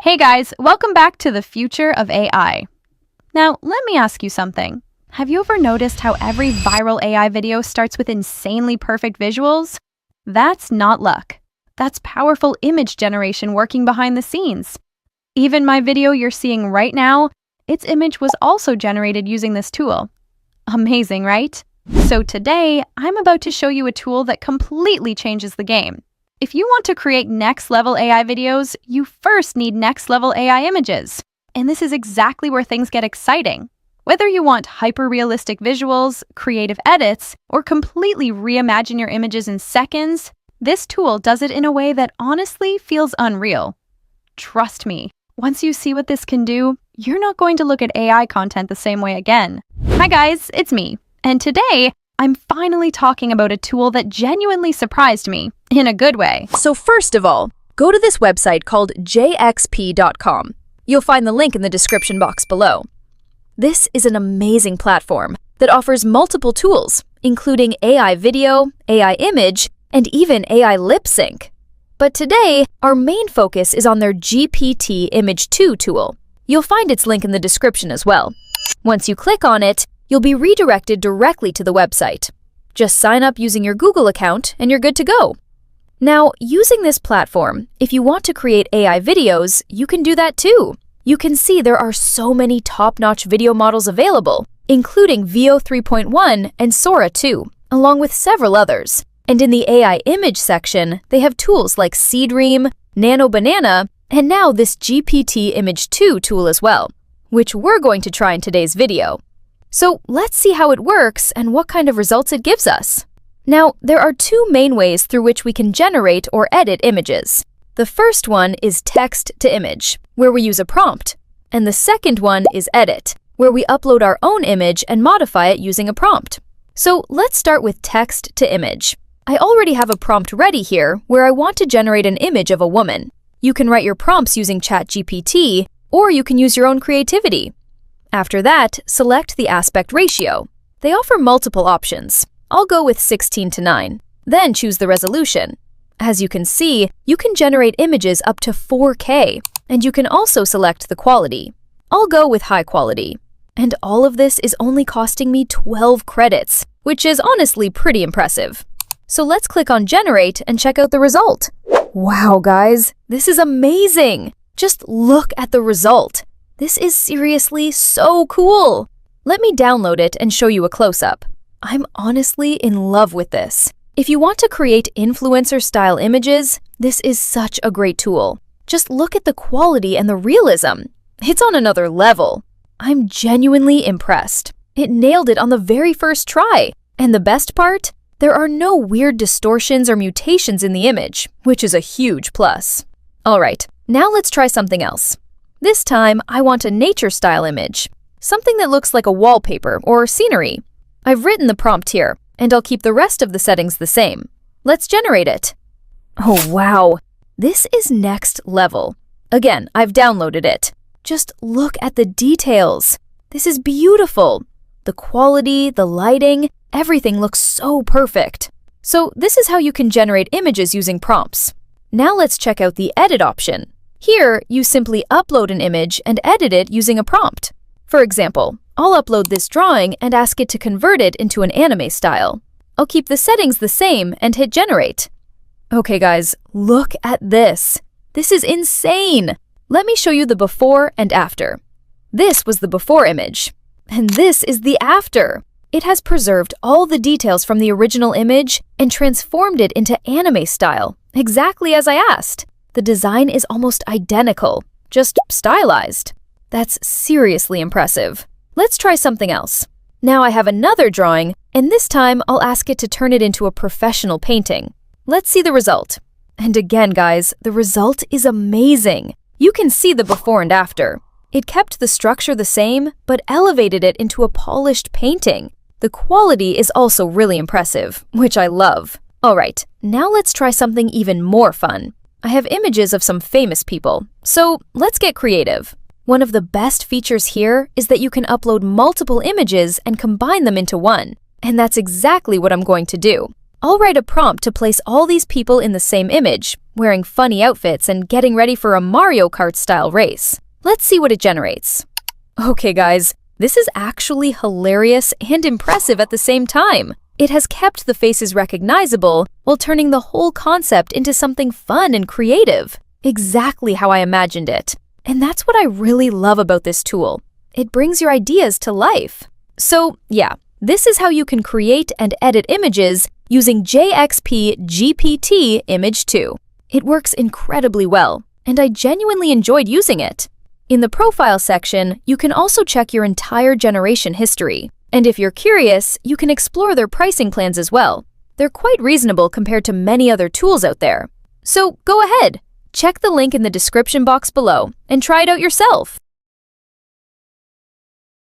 Hey guys, welcome back to the future of AI. Now, let me ask you something. Have you ever noticed how every viral AI video starts with insanely perfect visuals? That's not luck. That's powerful image generation working behind the scenes. Even my video you're seeing right now, its image was also generated using this tool. Amazing, right? So today, I'm about to show you a tool that completely changes the game. If you want to create next-level AI videos, you first need next-level AI images. And this is exactly where things get exciting. Whether you want hyper-realistic visuals, creative edits, or completely reimagine your images in seconds, this tool does it in a way that honestly feels unreal. Trust me, once you see what this can do, you're not going to look at AI content the same way again. Hi guys, it's me. And today, I'm finally talking about a tool that genuinely surprised me, in a good way. So first of all, go to this website called JXP.com. You'll find the link in the description box below. This is an amazing platform that offers multiple tools, including AI video, AI image, and even AI lip sync. But today, our main focus is on their GPT Image 2 tool. You'll find its link in the description as well. Once you click on it, you'll be redirected directly to the website. Just sign up using your Google account and you're good to go. Now, using this platform, if you want to create AI videos, you can do that too. You can see there are so many top-notch video models available, including Veo 3.1 and Sora 2, along with several others. And in the AI image section, they have tools like Seedream, Nano Banana, and now this GPT Image 2 tool as well, which we're going to try in today's video. So let's see how it works and what kind of results it gives us. Now, there are two main ways through which we can generate or edit images. The first one is text to image, where we use a prompt. And the second one is edit, where we upload our own image and modify it using a prompt. So let's start with text to image. I already have a prompt ready here where I want to generate an image of a woman. You can write your prompts using ChatGPT, or you can use your own creativity. After that, select the aspect ratio. They offer multiple options. I'll go with 16:9. Then choose the resolution. As you can see, you can generate images up to 4K, and you can also select the quality. I'll go with high quality. And all of this is only costing me 12 credits, which is honestly pretty impressive. So let's click on Generate and check out the result. Wow, guys, this is amazing! Just look at the result. This is seriously so cool! Let me download it and show you a close-up. I'm honestly in love with this. If you want to create influencer-style images, this is such a great tool. Just look at the quality and the realism. It's on another level. I'm genuinely impressed. It nailed it on the very first try. And the best part? There are no weird distortions or mutations in the image, which is a huge plus. Alright, now let's try something else. This time, I want a nature-style image, something that looks like a wallpaper or scenery. I've written the prompt here, and I'll keep the rest of the settings the same. Let's generate it. Oh wow, this is next level. Again, I've downloaded it. Just look at the details. This is beautiful. The quality, the lighting, everything looks so perfect. So this is how you can generate images using prompts. Now let's check out the edit option. Here, you simply upload an image and edit it using a prompt. For example, I'll upload this drawing and ask it to convert it into an anime style. I'll keep the settings the same and hit generate. Okay guys, look at this. This is insane! Let me show you the before and after. This was the before image. And this is the after. It has preserved all the details from the original image and transformed it into anime style, exactly as I asked. The design is almost identical, just stylized. That's seriously impressive. Let's try something else. Now I have another drawing, and this time I'll ask it to turn it into a professional painting. Let's see the result. And again, guys, the result is amazing. You can see the before and after. It kept the structure the same, but elevated it into a polished painting. The quality is also really impressive, which I love. Alright, now let's try something even more fun. I have images of some famous people, so let's get creative. One of the best features here is that you can upload multiple images and combine them into one, and that's exactly what I'm going to do. I'll write a prompt to place all these people in the same image, wearing funny outfits and getting ready for a Mario Kart-style race. Let's see what it generates. Okay guys, this is actually hilarious and impressive at the same time. It has kept the faces recognizable while turning the whole concept into something fun and creative. Exactly how I imagined it. And that's what I really love about this tool. It brings your ideas to life. So yeah, this is how you can create and edit images using JXP GPT Image 2. It works incredibly well, and I genuinely enjoyed using it. In the profile section, you can also check your entire generation history. And if you're curious, you can explore their pricing plans as well. They're quite reasonable compared to many other tools out there. So go ahead, check the link in the description box below and try it out yourself.